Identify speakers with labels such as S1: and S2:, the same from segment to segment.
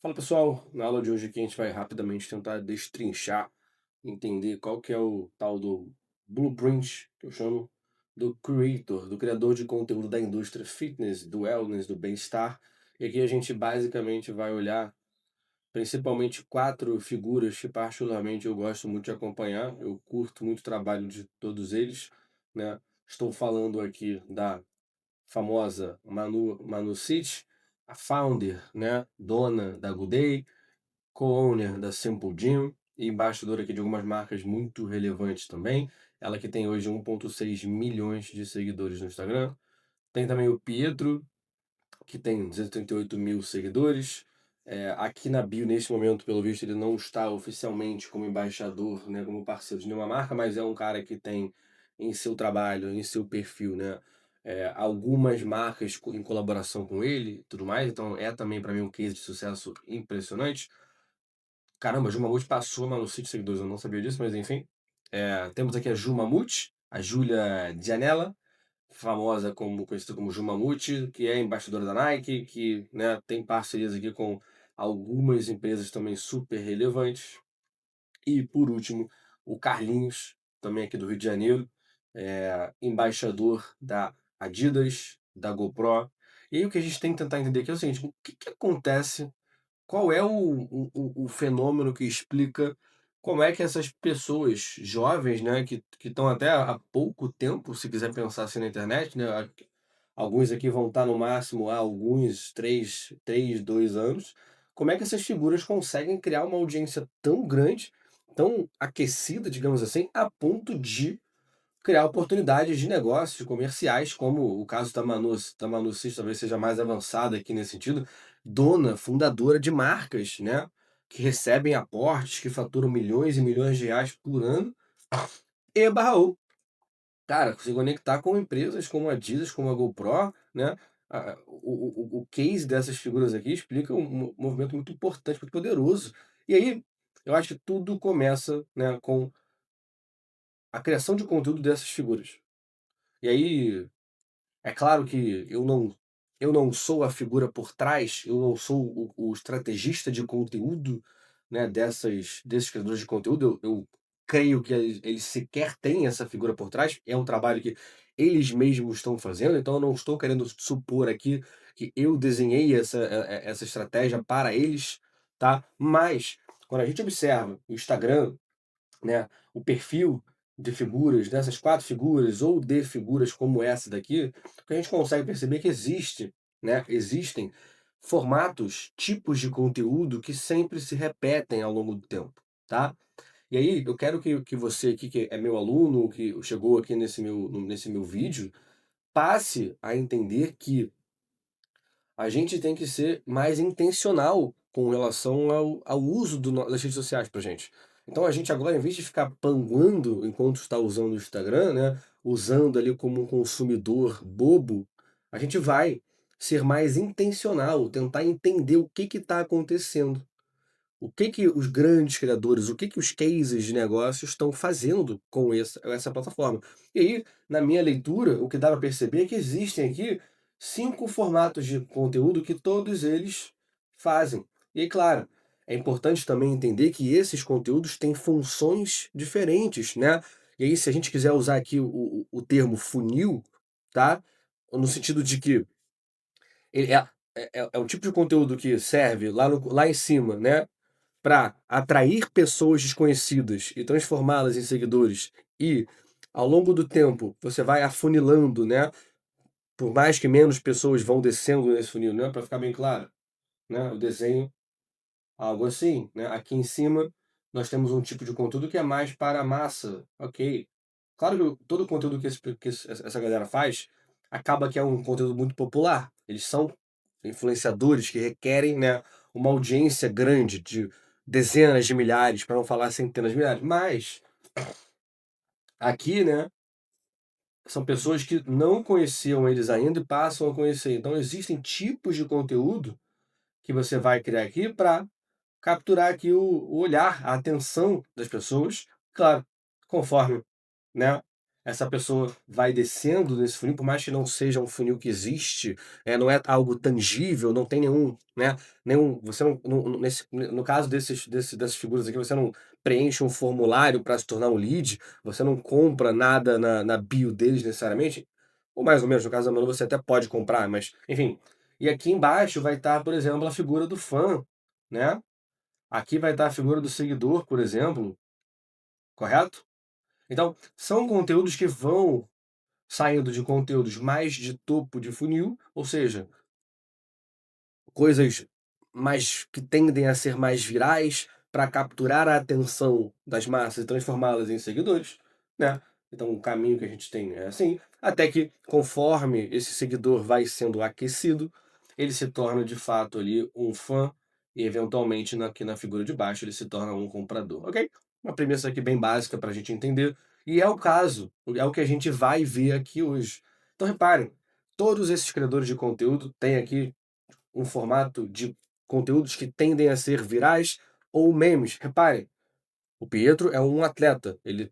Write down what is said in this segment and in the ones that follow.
S1: Fala pessoal, na aula de hoje aqui a gente vai rapidamente tentar destrinchar, entender qual que é o tal do blueprint, que eu chamo, do creator, do criador de conteúdo da indústria fitness, do wellness, do bem-estar. E aqui a gente basicamente vai olhar principalmente quatro figuras que particularmente eu gosto muito de acompanhar, eu curto muito o trabalho de todos eles, né? Estou falando aqui da famosa Manu City, a founder, né, dona da Good Day, co-owner da Simple Gym e embaixadora aqui de algumas marcas muito relevantes também. Ela que tem hoje 1,6 milhões de seguidores no Instagram. Tem também o Pietro, que tem 238 mil seguidores. Aqui na bio, neste momento, pelo visto, ele não está oficialmente como embaixador, né, como parceiro de nenhuma marca, mas é um cara que tem em seu trabalho, em seu perfil, né, algumas marcas em colaboração com ele e tudo mais. Então é também para mim um case de sucesso impressionante. Caramba, a Ju Mamute passou no sítio de seguidores, eu não sabia disso, mas enfim. Temos aqui a Ju Mamute, a Júlia Gianella, famosa como conhecida como Ju Mamute, que é embaixadora da Nike, que, né, tem parcerias aqui com algumas empresas também super relevantes. E por último, o Carlinhos, também aqui do Rio de Janeiro, embaixador da Adidas, da GoPro. E aí o que a gente tem que tentar entender aqui é o seguinte: o que que acontece, qual é o fenômeno que explica como é que essas pessoas jovens, né, que estão até há pouco tempo, se quiser pensar assim na internet, né, alguns aqui vão estar no máximo há alguns 2 anos, como é que essas figuras conseguem criar uma audiência tão grande, tão aquecida, digamos assim, a ponto de criar oportunidades de negócios comerciais, como o caso da Manu Cis, talvez seja mais avançada aqui nesse sentido, dona, fundadora de marcas, né, que recebem aportes, que faturam milhões e milhões de reais por ano, e barrou. Cara, se conectar com empresas como a Adidas, como a GoPro, né, o case dessas figuras aqui explica um movimento muito importante, muito poderoso. E aí, eu acho que tudo começa, né, com a criação de conteúdo dessas figuras. E aí, é claro que eu não sou a figura por trás, eu não sou o estrategista de conteúdo, né, desses criadores de conteúdo, eu creio que eles sequer têm essa figura por trás, é um trabalho que eles mesmos estão fazendo, então eu não estou querendo supor aqui que eu desenhei essa estratégia para eles, tá. Mas, quando a gente observa o Instagram, né, o perfil de figuras, dessas 4 figuras ou de figuras como essa daqui, que a gente consegue perceber que existem formatos, tipos de conteúdo que sempre se repetem ao longo do tempo, tá. E aí eu quero que você aqui, que é meu aluno, que chegou aqui nesse meu vídeo, passe a entender que a gente tem que ser mais intencional com relação ao uso das redes sociais pra gente. Então a gente agora, em vez de ficar panguando enquanto está usando o Instagram, né, usando ali como um consumidor bobo, a gente vai ser mais intencional, tentar entender o que está acontecendo. O que os grandes criadores, o que os cases de negócio estão fazendo com essa plataforma. E aí, na minha leitura, o que dá para perceber é que existem aqui 5 formatos de conteúdo que todos eles fazem. E aí, claro, é importante também entender que esses conteúdos têm funções diferentes, né. E aí, se a gente quiser usar aqui o termo funil, tá, no sentido de que ele é o tipo de conteúdo que serve lá em cima, né, para atrair pessoas desconhecidas e transformá-las em seguidores, e ao longo do tempo você vai afunilando, né, por mais que menos pessoas vão descendo nesse funil, né, para ficar bem claro, né, o desenho algo assim, né. Aqui em cima nós temos um tipo de conteúdo que é mais para a massa, ok. Claro que todo o conteúdo que essa galera faz, acaba que é um conteúdo muito popular. Eles são influenciadores que requerem, né, uma audiência grande de dezenas de milhares, para não falar centenas de milhares. Mas aqui, né, são pessoas que não conheciam eles ainda e passam a conhecer. Então existem tipos de conteúdo que você vai criar aqui para capturar aqui o olhar, a atenção das pessoas, claro, conforme, né? essa pessoa vai descendo nesse funil, por mais que não seja um funil que existe, não é algo tangível, não tem nenhum, né, nenhum você no caso dessas figuras aqui, você não preenche um formulário para se tornar um lead, você não compra nada na bio deles necessariamente, ou mais ou menos, no caso da Manu você até pode comprar, mas enfim. E aqui embaixo vai estar, por exemplo, a figura do fã, né, aqui vai estar a figura do seguidor, por exemplo, correto? Então, são conteúdos que vão saindo de conteúdos mais de topo de funil, ou seja, coisas mais que tendem a ser mais virais para capturar a atenção das massas e transformá-las em seguidores, né. Então o caminho que a gente tem é assim, até que conforme esse seguidor vai sendo aquecido, ele se torna de fato ali um fã e eventualmente aqui na figura de baixo ele se torna um comprador, ok? Uma premissa aqui bem básica para a gente entender, e é o caso, é o que a gente vai ver aqui hoje. Então reparem, todos esses criadores de conteúdo têm aqui um formato de conteúdos que tendem a ser virais ou memes. Reparem, o Pietro é um atleta, ele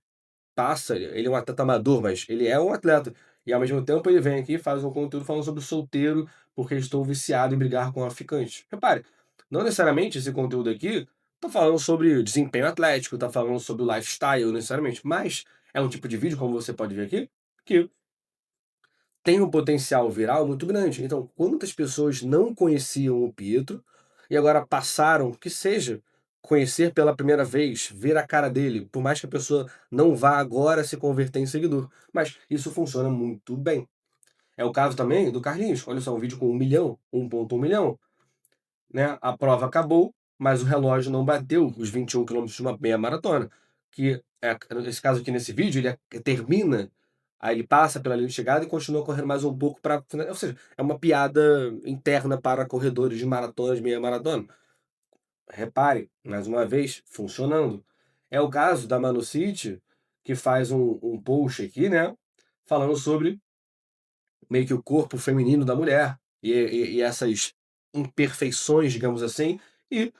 S1: é um atleta amador, mas ele é um atleta. E ao mesmo tempo ele vem aqui e faz um conteúdo falando sobre solteiro, porque estou viciado em brigar com traficantes. Repare, não necessariamente esse conteúdo aqui tá falando sobre desempenho atlético, tá falando sobre o lifestyle necessariamente, mas é um tipo de vídeo, como você pode ver aqui, que tem um potencial viral muito grande. Então, quantas pessoas não conheciam o Pietro e agora passaram, que seja, conhecer pela primeira vez, ver a cara dele, por mais que a pessoa não vá agora se converter em seguidor. Mas isso funciona muito bem. É o caso também do Carlinhos. Olha só, um vídeo com 1 milhão, 1,1 milhão, né? A prova acabou, mas o relógio não bateu os 21 quilômetros de uma meia maratona. Que é, nesse caso aqui nesse vídeo, termina, aí ele passa pela linha de chegada e continua correndo mais um pouco para. Ou seja, é uma piada interna para corredores de maratonas, meia maratona. Repare, mais uma vez, funcionando. É o caso da Manu City, que faz um post aqui, né? Falando sobre meio que o corpo feminino da mulher e essas imperfeições, digamos assim, e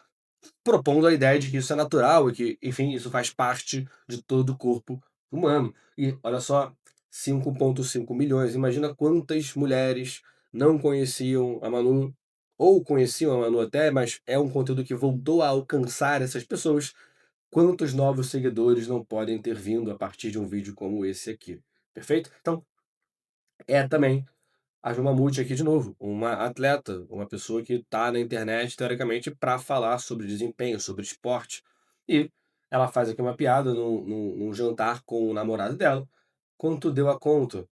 S1: propondo a ideia de que isso é natural e que, enfim, isso faz parte de todo o corpo humano. E olha só, 5,5 milhões. Imagina quantas mulheres não conheciam a Manu, ou conheciam a Manu até, mas é um conteúdo que voltou a alcançar essas pessoas. Quantos novos seguidores não podem ter vindo a partir de um vídeo como esse aqui? Perfeito? Então, é também a Juma Muti aqui de novo, uma atleta, uma pessoa que está na internet teoricamente para falar sobre desempenho, sobre esporte. E ela faz aqui uma piada num jantar com o namorado dela. Quanto deu a conta?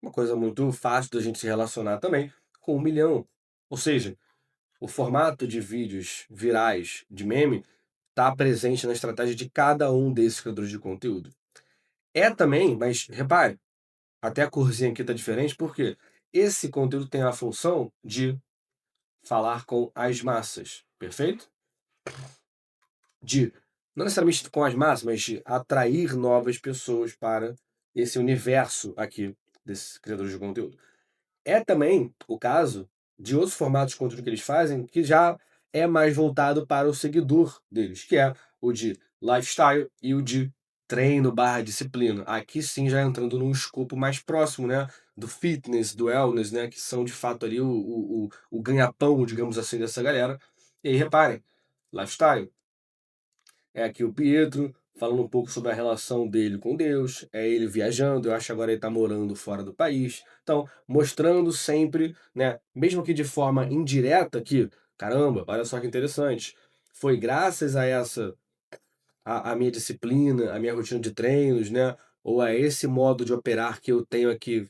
S1: Uma coisa muito fácil da gente se relacionar também, com 1 milhão. Ou seja, o formato de vídeos virais, de meme, está presente na estratégia de cada um desses criadores de conteúdo. É também, mas repare, até a corzinha aqui está diferente, porque esse conteúdo tem a função de falar com as massas, perfeito? De não necessariamente com as massas, mas de atrair novas pessoas para esse universo aqui desses criadores de conteúdo. É também o caso de outros formatos de conteúdo que eles fazem que já é mais voltado para o seguidor deles, que é o de lifestyle e o de treino/disciplina. Aqui sim já entrando num escopo mais próximo, né, do fitness, do wellness, né, que são de fato ali o ganha-pão, digamos assim, dessa galera. E aí reparem, lifestyle é aqui o Pietro falando um pouco sobre a relação dele com Deus, é ele viajando, eu acho que agora ele está morando fora do país. Então, mostrando sempre, né, mesmo que de forma indireta, que, caramba, olha só que interessante, foi graças a essa a minha disciplina, a minha rotina de treinos, né, ou a esse modo de operar que eu tenho aqui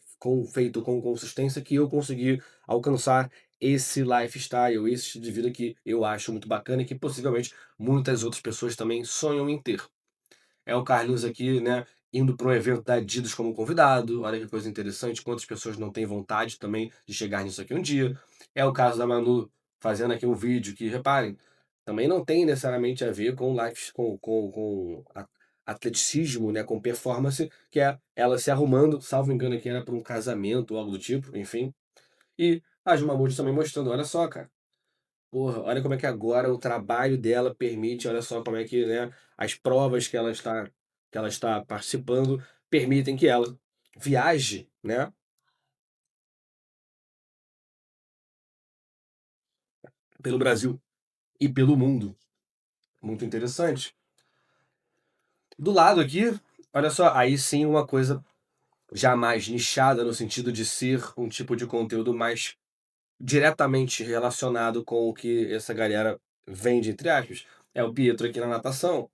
S1: feito com consistência, que eu consegui alcançar esse lifestyle, esse estilo de vida que eu acho muito bacana e que possivelmente muitas outras pessoas também sonham em ter. É o Carlinhos aqui, né, indo para um evento da Adidas como convidado, olha que coisa interessante, quantas pessoas não têm vontade também de chegar nisso aqui um dia. É o caso da Manu fazendo aqui um vídeo que, reparem, também não tem necessariamente a ver com life, atleticismo, né, com performance, que é ela se arrumando, salvo engano aqui era para um casamento ou algo do tipo, enfim. E a Juma Mude também mostrando, olha só, cara, porra, olha como é que agora o trabalho dela permite, olha só como é que, né, as provas que ela está participando permitem que ela viaje, né, pelo Brasil e pelo mundo. Muito interessante. Do lado aqui, olha só, aí sim uma coisa já mais nichada no sentido de ser um tipo de conteúdo mais diretamente relacionado com o que essa galera vende, entre aspas. É o Pietro aqui na natação,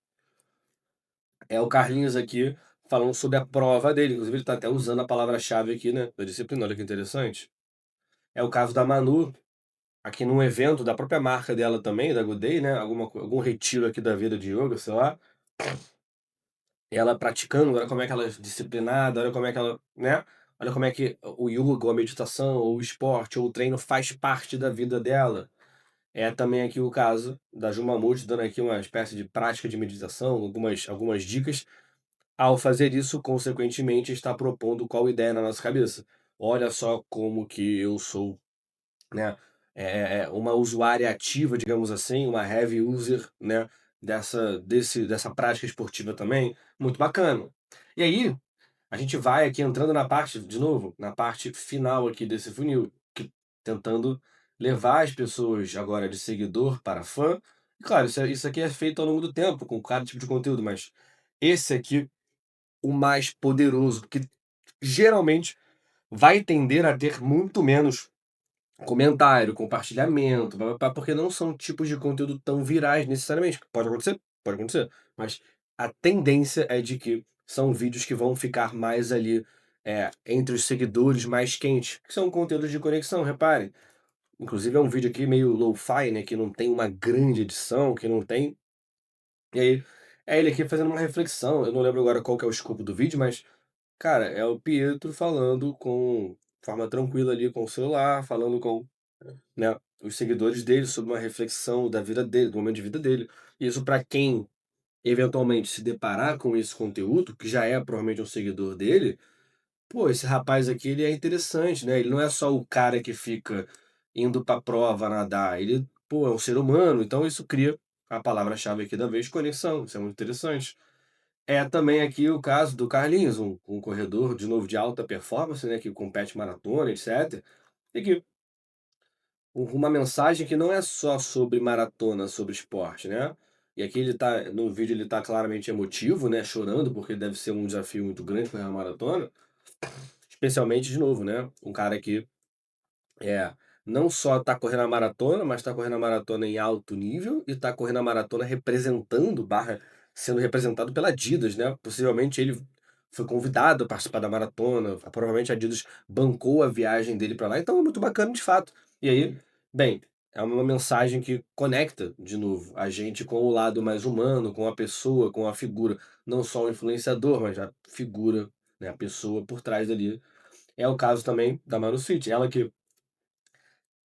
S1: é o Carlinhos aqui falando sobre a prova dele, inclusive ele tá até usando a palavra-chave aqui, né, da disciplina, olha que interessante. É o caso da Manu, aqui num evento da própria marca dela também, da Good Day, né, algum retiro aqui da vida de yoga, sei lá, ela praticando, olha como é que ela é disciplinada, olha como é que ela, né, olha como é que o yoga, ou a meditação, ou o esporte, ou o treino faz parte da vida dela. É também aqui o caso da Jumamute, dando aqui uma espécie de prática de meditação, algumas dicas. Ao fazer isso, consequentemente, está propondo qual ideia na nossa cabeça. Olha só como que eu sou, né, uma usuária ativa, digamos assim, uma heavy user, né, dessa prática esportiva também, muito bacana. E aí, a gente vai aqui entrando na parte, de novo, na parte final aqui desse funil, tentando levar as pessoas agora de seguidor para fã. E claro, isso aqui é feito ao longo do tempo, com cada tipo de conteúdo, mas esse aqui, o mais poderoso, porque geralmente vai tender a ter muito menos comentário, compartilhamento, pá-pá-pá, porque não são tipos de conteúdo tão virais necessariamente. Pode acontecer, mas a tendência é de que são vídeos que vão ficar mais ali, entre os seguidores mais quentes, que são conteúdos de conexão, reparem. Inclusive é um vídeo aqui meio lo-fi, né, que não tem uma grande edição, que não tem, e aí é ele aqui fazendo uma reflexão, eu não lembro agora qual que é o escopo do vídeo, mas, cara, é o Pietro falando com forma tranquila ali com o celular, falando com, né, os seguidores dele sobre uma reflexão da vida dele, do momento de vida dele. Isso para quem eventualmente se deparar com esse conteúdo, que já é provavelmente um seguidor dele, pô, esse rapaz aqui ele é interessante, né? Ele não é só o cara que fica indo pra prova nadar, ele, pô, é um ser humano, então isso cria a palavra-chave aqui da vez, conexão, isso é muito interessante. É também aqui o caso do Carlinhos, um corredor, de novo, de alta performance, né, que compete maratona, etc. E que uma mensagem que não é só sobre maratona, sobre esporte, né? E aqui ele tá, no vídeo ele tá claramente emotivo, né? Chorando, porque deve ser um desafio muito grande correr uma maratona. Especialmente, de novo, né? Um cara que é, não só tá correndo a maratona, mas tá correndo a maratona em alto nível e tá correndo a maratona representando, barra, sendo representado pela Adidas, né? Possivelmente ele foi convidado a participar da maratona, provavelmente a Adidas bancou a viagem dele para lá, então é muito bacana de fato. E aí, bem, é uma mensagem que conecta, de novo, a gente com o lado mais humano, com a pessoa, com a figura, não só o influenciador, mas a figura, né, a pessoa por trás dali. É o caso também da Manu City, ela que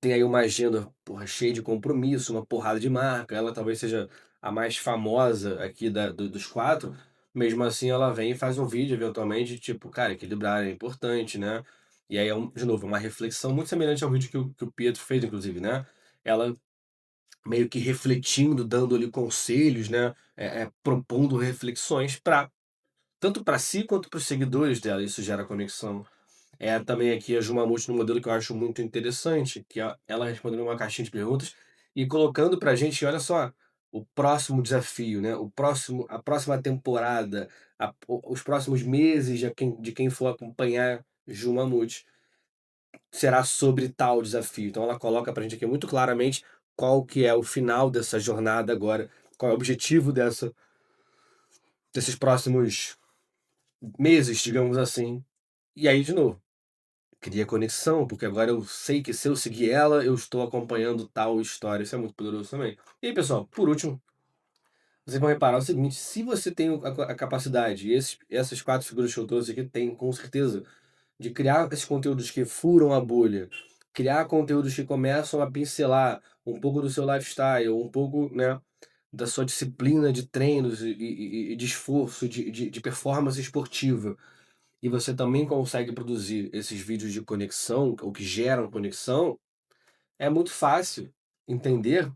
S1: tem aí uma agenda, porra, cheia de compromisso, uma porrada de marca, ela talvez seja a mais famosa aqui dos quatro, mesmo assim ela vem e faz um vídeo eventualmente, tipo, cara, equilibrar é importante, né? E aí de novo, uma reflexão muito semelhante ao vídeo que o Pietro fez, inclusive, né? Ela meio que refletindo, dando ali conselhos, né? Propondo reflexões para tanto para si quanto para os seguidores dela, isso gera conexão. É também aqui a Jumamute no modelo que eu acho muito interessante, que ela respondendo uma caixinha de perguntas e colocando pra gente, olha só, o próximo desafio, né, a próxima temporada, os próximos meses de quem for acompanhar Jumamute, será sobre tal desafio. Então ela coloca pra gente aqui muito claramente qual que é o final dessa jornada agora, qual é o objetivo desses próximos meses, digamos assim. E aí, de novo, cria conexão, porque agora eu sei que se eu seguir ela, eu estou acompanhando tal história. Isso é muito poderoso também. E aí, pessoal, por último, vocês vão reparar o seguinte: se você tem a capacidade, e essas quatro figuras que eu trouxe aqui têm com certeza, de criar esses conteúdos que furam a bolha, criar conteúdos que começam a pincelar um pouco do seu lifestyle, um pouco, né, da sua disciplina de treinos e de esforço, de performance esportiva, e você também consegue produzir esses vídeos de conexão, ou que geram conexão, é muito fácil entender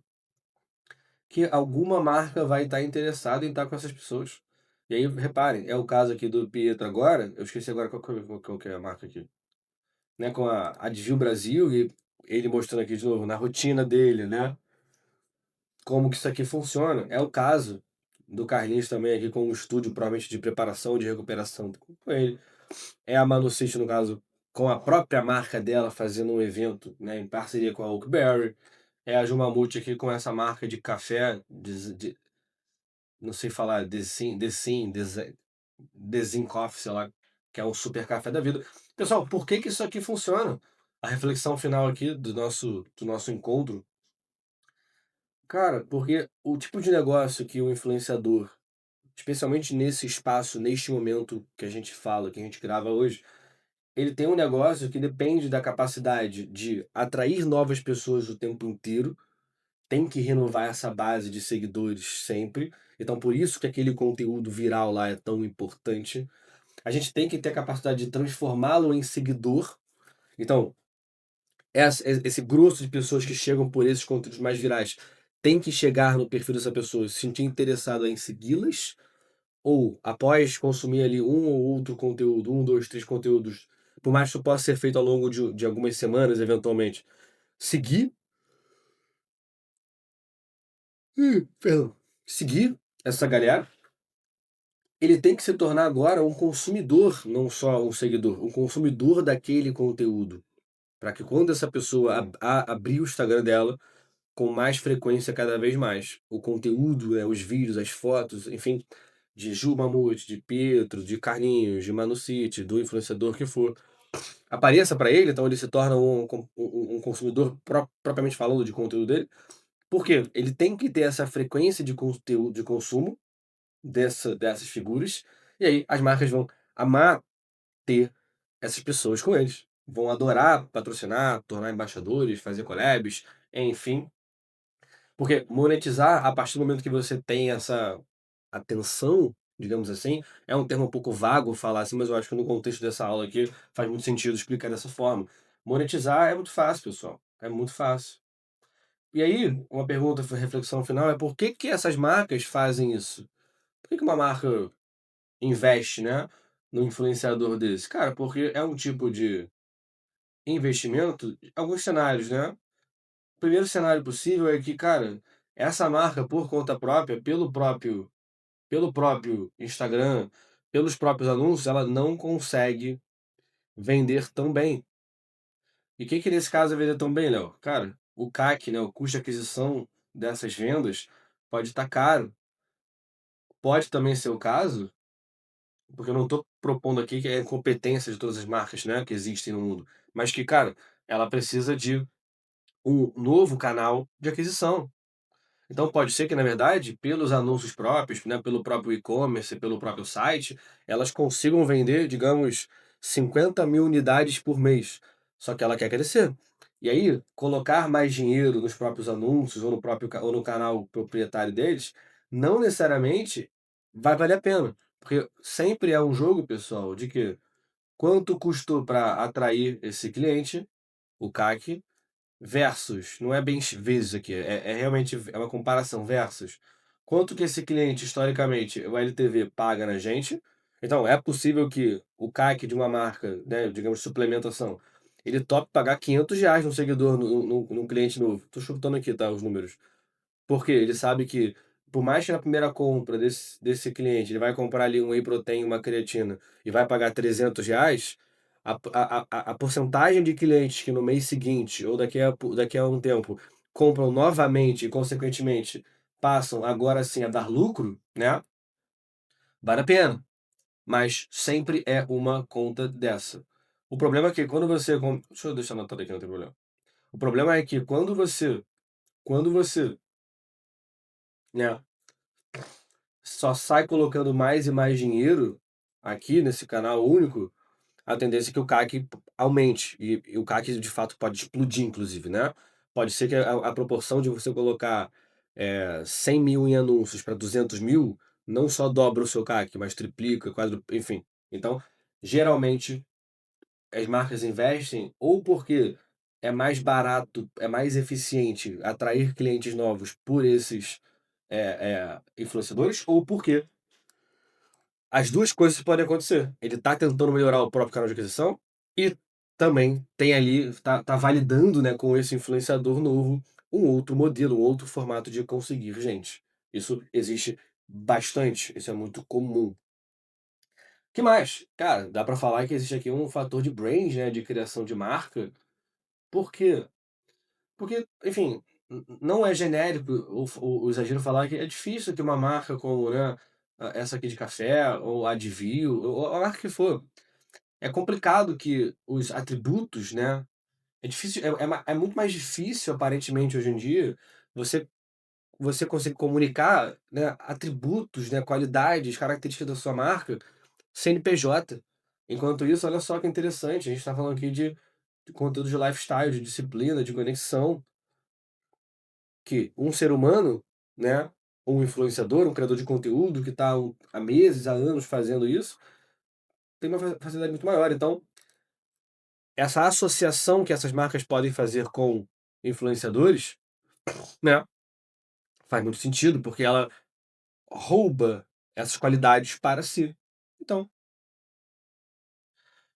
S1: que alguma marca vai estar interessada em estar com essas pessoas. E aí, reparem, é o caso aqui do Pietro agora, eu esqueci agora qual que é a marca aqui, né, com a Advil Brasil e ele mostrando aqui de novo na rotina dele, né, como que isso aqui funciona. É o caso do Carlinhos também aqui com um estúdio provavelmente de preparação, de recuperação com ele. É a Manu City, no caso, com a própria marca dela fazendo um evento, né, em parceria com a Oakberry. É a Jumamuti aqui com essa marca de café, não sei falar, Desin Coffee, sei lá, que é um super café da vida. Pessoal, por que que isso aqui funciona? A reflexão final aqui do nosso encontro, cara, porque o tipo de negócio que o influenciador, especialmente nesse espaço, neste momento que a gente fala, que a gente grava hoje, ele tem um negócio que depende da capacidade de atrair novas pessoas o tempo inteiro, tem que renovar essa base de seguidores sempre. Então, por isso que aquele conteúdo viral lá é tão importante. A gente tem que ter a capacidade de transformá-lo em seguidor. Então, esse grosso de pessoas que chegam por esses conteúdos mais virais tem que chegar no perfil dessa pessoa, se sentir interessado em segui-las, ou após consumir ali um ou outro conteúdo, um, dois, três conteúdos, por mais que isso possa ser feito ao longo de algumas semanas, eventualmente, seguir, perdão, seguir essa galera, ele tem que se tornar agora um consumidor, não só um seguidor, um consumidor daquele conteúdo. Para que quando essa pessoa abrir o Instagram dela, com mais frequência cada vez mais, o conteúdo, né, os vídeos, as fotos, enfim, de Ju Mamute, de Pietro, de Carlinhos, de Manu City, do influenciador que for, apareça para ele, então ele se torna um consumidor propriamente falando de conteúdo dele. Por quê? Ele tem que ter essa frequência de conteúdo, de consumo dessas figuras, e aí as marcas vão amar ter essas pessoas com eles. Vão adorar patrocinar, tornar embaixadores, fazer collabs, enfim. Porque monetizar, a partir do momento que você tem essa atenção, digamos assim, é um termo um pouco vago falar assim, mas eu acho que no contexto dessa aula aqui faz muito sentido explicar dessa forma. Monetizar é muito fácil, pessoal. É muito fácil. E aí, uma pergunta, reflexão final é por que que essas marcas fazem isso? Por que que uma marca investe, né, no influenciador desse? Cara, porque é um tipo de investimento, alguns cenários, né? O primeiro cenário possível é que, cara, essa marca por conta própria, pelo próprio Instagram, pelos próprios anúncios, ela não consegue vender tão bem. E o que que nesse caso é vender tão bem, Léo? Cara, o CAC, né, o custo de aquisição dessas vendas pode estar caro. Pode também ser o caso, porque eu não estou propondo aqui que é competência de todas as marcas, né, que existem no mundo, mas que, cara, ela precisa de um novo canal de aquisição. Então pode ser que, na verdade, pelos anúncios próprios, né, pelo próprio e-commerce, pelo próprio site, elas consigam vender, digamos, 50.000 unidades por mês. Só que ela quer crescer. E aí, colocar mais dinheiro nos próprios anúncios ou ou no canal proprietário deles, não necessariamente vai valer a pena. Porque sempre é um jogo, pessoal, de que quanto custou para atrair esse cliente, o CAC, versus, não é bem vezes aqui, é realmente é uma comparação, versus quanto que esse cliente, historicamente, o LTV paga na gente. Então, é possível que o CAC de uma marca, né, digamos, suplementação, ele tope pagar R$ 500 no seguidor, num cliente novo. Tô chutando aqui, tá, os números. Porque ele sabe que, por mais que na primeira compra desse cliente ele vai comprar ali um whey protein, uma creatina e vai pagar R$ 300, a porcentagem de clientes que no mês seguinte ou daqui a um tempo compram novamente e, consequentemente, passam agora sim a dar lucro, né? Vale a pena. Mas sempre é uma conta dessa. O problema é que quando você. Deixa eu deixar anotado aqui, não tem problema. O problema é que quando você, né, só sai colocando mais e mais dinheiro aqui nesse canal único, a tendência é que o CAC aumente. E o CAC de fato pode explodir, inclusive, né? Pode ser que a proporção de você colocar 100 mil em anúncios para 200 mil não só dobra o seu CAC, mas triplica, quase, enfim. Então, geralmente, as marcas investem ou porque é mais barato, é mais eficiente atrair clientes novos por esses influenciadores, ou porque As 2 coisas podem acontecer. Ele tá tentando melhorar o próprio canal de aquisição e também tem ali tá validando, né, com esse influenciador novo, um outro modelo, um outro formato de conseguir gente. Isso existe bastante, isso é muito comum. Que mais? Cara, dá pra falar que existe aqui um fator de brand, né, de criação de marca. Por quê? Porque, enfim, não é genérico o exagero falar que é difícil que uma marca como, né, essa aqui de café, ou a de Vio, ou a marca que for, é complicado que os atributos, né, é difícil, é muito mais difícil aparentemente hoje em dia, você conseguir comunicar, né, atributos, né, qualidades, características da sua marca, CNPJ. Enquanto isso, olha só que interessante, a gente está falando aqui de conteúdo de lifestyle, de disciplina, de conexão, que um ser humano, né, um influenciador, um criador de conteúdo que está há meses, há anos fazendo isso, tem uma facilidade muito maior. Então, essa associação que essas marcas podem fazer com influenciadores, né, faz muito sentido, porque ela rouba essas qualidades para si. Então,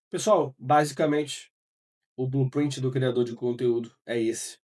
S1: pessoal, basicamente, o blueprint do criador de conteúdo é esse.